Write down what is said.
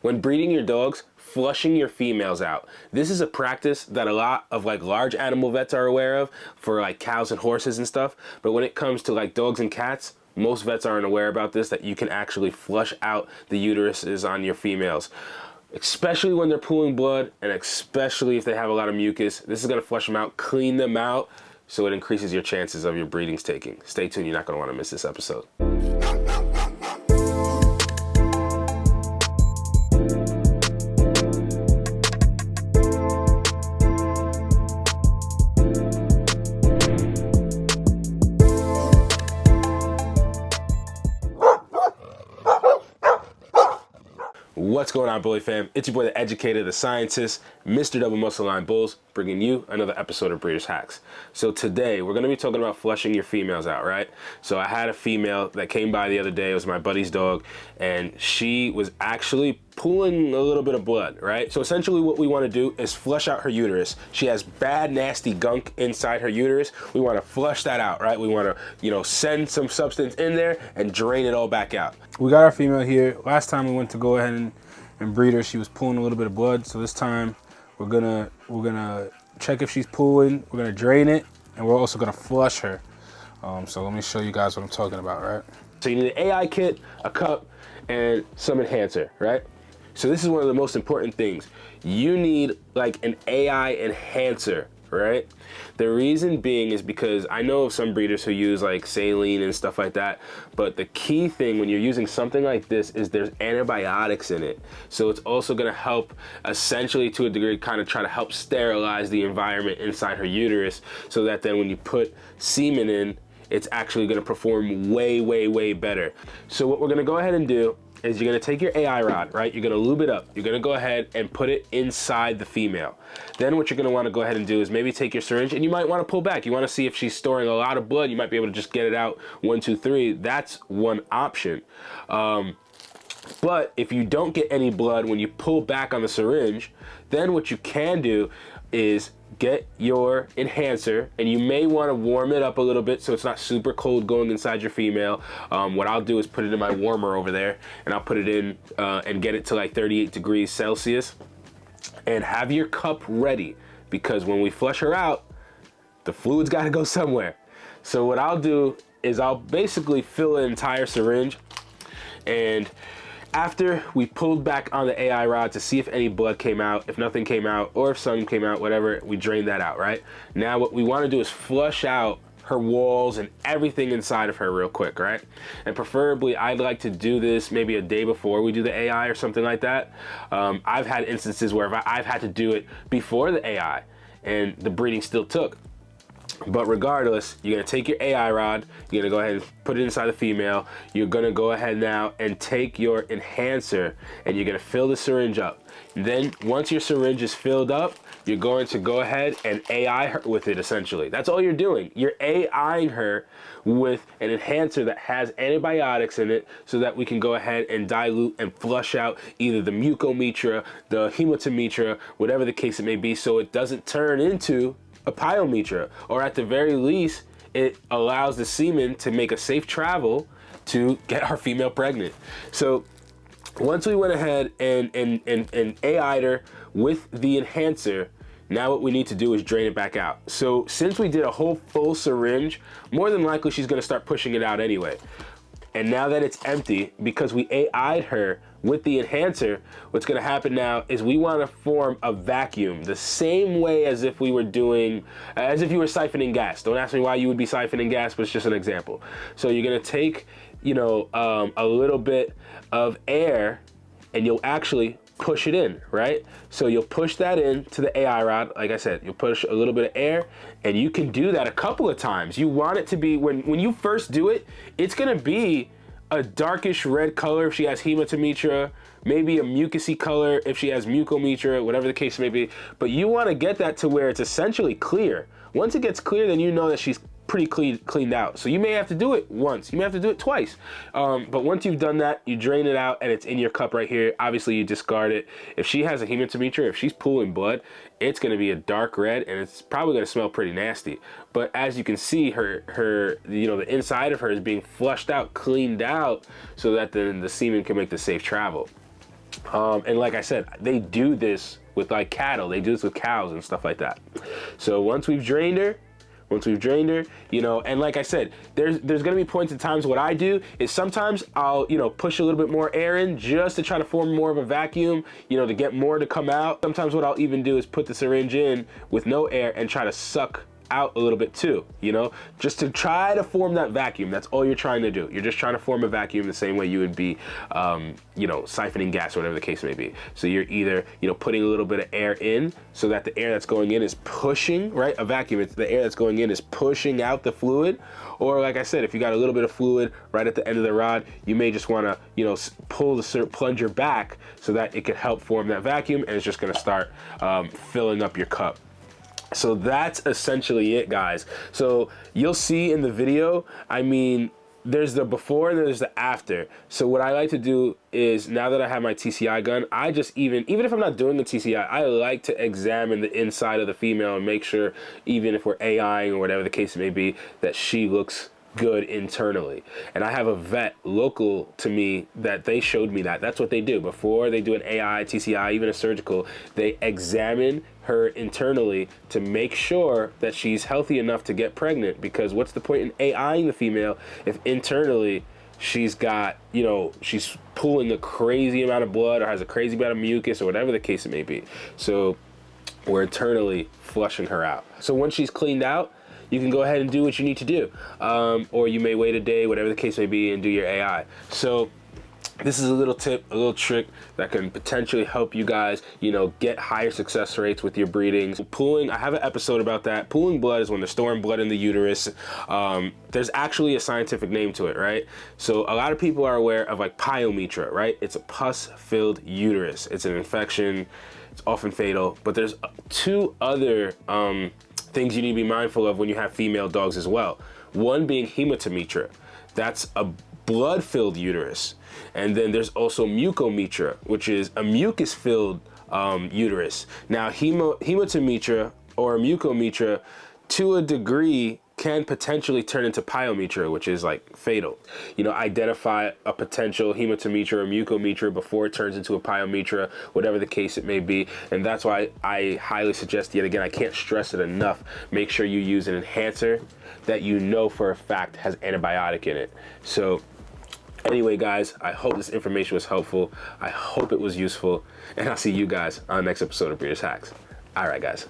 When breeding your dogs, flushing your females out. This is a practice that a lot of like large animal vets are aware of for like cows and horses and stuff. But when it comes to like dogs and cats, most vets aren't aware about this, that you can actually flush out the uteruses on your females. Especially when they're pooling blood, and especially if they have a lot of mucus. This is going to flush them out, clean them out, so it increases your chances of your breedings taking. Stay tuned, you're not going to want to miss this episode. What's going on, Bully fam? It's your boy, the educator, the scientist, Mr. Double Muscle Line Bulls, bringing you another episode of Breeders Hacks. So today, we're going to be talking about flushing your females out, right? So I had a female that came by the other day. It was my buddy's dog, and she was actually pulling a little bit of blood, right? So essentially what we want to do is flush out her uterus. She has bad, nasty gunk inside her uterus. We want to flush that out, right? We want to, send some substance in there and drain it all back out. We got our female here. Last time we went to go ahead and breed her, she was pulling a little bit of blood. So this time we're gonna check if she's pulling. We're gonna drain it, and we're also gonna flush her. So let me show you guys what I'm talking about, right? So you need an AI kit, a cup, and some enhancer, right? So this is one of the most important things. You need like an AI enhancer, right? The reason being is because I know of some breeders who use like saline and stuff like that, but the key thing when you're using something like this is there's antibiotics in it. So it's also gonna help, essentially to a degree, kind of try to help sterilize the environment inside her uterus, so that then when you put semen in, it's actually gonna perform way, way, way better. So what we're gonna go ahead and do is you're gonna take your AI rod, right? You're gonna lube it up. You're gonna go ahead and put it inside the female. Then what you're gonna wanna go ahead and do is maybe take your syringe, and you might wanna pull back. You wanna see if she's storing a lot of blood. You might be able to just get it out 1, 2, 3. That's one option. But if you don't get any blood when you pull back on the syringe, then what you can do is get your enhancer, and you may want to warm it up a little bit so it's not super cold going inside your female. What I'll do is put it in my warmer over there, and I'll put it in and get it to like 38 degrees Celsius, and have your cup ready, because when we flush her out, the fluid's got to go somewhere. So what I'll do is I'll basically fill an entire syringe, and after we pulled back on the AI rod to see if any blood came out, if nothing came out, or if some came out, whatever, we drained that out, right? Now what we want to do is flush out her walls and everything inside of her real quick, right? And preferably, I'd like to do this maybe a day before we do the AI or something like that. I've had instances where I've had to do it before the AI, and the breeding still took. But regardless, you're gonna take your AI rod, you're gonna go ahead and put it inside the female. You're gonna go ahead now and take your enhancer, and you're gonna fill the syringe up. And then once your syringe is filled up, you're going to go ahead and AI her with it, essentially. That's all you're doing. You're AIing her with an enhancer that has antibiotics in it, so that we can go ahead and dilute and flush out either the mucometra, the hematometra, whatever the case it may be, so it doesn't turn into a pyometra, or at the very least, it allows the semen to make a safe travel to get our female pregnant. So once we went ahead and AI'd her with the enhancer, now what we need to do is drain it back out. So since we did a whole full syringe, more than likely she's gonna start pushing it out anyway. And now that it's empty, because we AI'd her with the enhancer, what's gonna happen now is we wanna form a vacuum, the same way as if we were doing, as if you were siphoning gas. Don't ask me why you would be siphoning gas, but it's just an example. So you're gonna take, a little bit of air, and you'll actually push it in, right? So you'll push that in to the AI rod. Like I said, you'll push a little bit of air, and you can do that a couple of times. You want it to be, when you first do it, it's gonna be a darkish red color if she has hematometra, maybe a mucusy color if she has mucometra, whatever the case may be. But you wanna get that to where it's essentially clear. Once it gets clear, then you know that she's pretty cleaned out. So you may have to do it once, you may have to do it twice. But once you've done that, you drain it out, and it's in your cup right here. Obviously you discard it. If she has a hematometra, if she's pooling blood, it's gonna be a dark red, and it's probably gonna smell pretty nasty. But as you can see, the inside of her is being flushed out, cleaned out, so that then the semen can make the safe travel. And like I said, they do this with like cattle. They do this with cows and stuff like that. So once we've drained her, you know, and like I said, there's gonna be points and times what I do is sometimes I'll, you know, push a little bit more air in just to try to form more of a vacuum, you know, to get more to come out. Sometimes what I'll even do is put the syringe in with no air and try to suck out a little bit too, you know, just to try to form that vacuum. That's all you're trying to do. You're just trying to form a vacuum the same way you would be, you know, siphoning gas or whatever the case may be. So you're either, you know, putting a little bit of air in so that the air that's going in is pushing, right? A vacuum, it's the air that's going in is pushing out the fluid. Or like I said, if you got a little bit of fluid right at the end of the rod, you may just want to, you know, pull the plunger back so that it can help form that vacuum, and it's just going to start filling up your cup. So that's essentially it, guys. So you'll see in the video, I mean, there's the before and there's the after. So what I like to do is, now that I have my TCI gun, I just even if I'm not doing the TCI, I like to examine the inside of the female and make sure, even if we're AIing or whatever the case may be, that she looks good internally. And I have a vet local to me that they showed me that. That's what they do. Before they do an AI, TCI, even a surgical, they examine her internally to make sure that she's healthy enough to get pregnant, because what's the point in AIing the female if internally she's got, you know, she's pulling a crazy amount of blood or has a crazy amount of mucus or whatever the case it may be. So we're internally flushing her out. So once she's cleaned out, you can go ahead and do what you need to do. Or you may wait a day, whatever the case may be, and do your AI. So this is a little tip, a little trick that can potentially help you guys, you know, get higher success rates with your breedings. Pooling, I have an episode about that. Pooling blood is when they're storing blood in the uterus. There's actually a scientific name to it, right? So a lot of people are aware of like pyometra, right? It's a pus-filled uterus. It's an infection. It's often fatal. But there's two other things you need to be mindful of when you have female dogs as well. One being hematometra. That's a blood-filled uterus. And then there's also mucometra, which is a mucus-filled uterus. Now, hematometra or mucometra, to a degree, can potentially turn into pyometra, which is like fatal. You know, identify a potential hematometra or mucometra before it turns into a pyometra, whatever the case it may be. And that's why I highly suggest, yet again, I can't stress it enough, make sure you use an enhancer that you know for a fact has antibiotic in it. So anyway, guys, I hope this information was helpful. I hope it was useful. And I'll see you guys on the next episode of Breeders Hacks. All right, guys.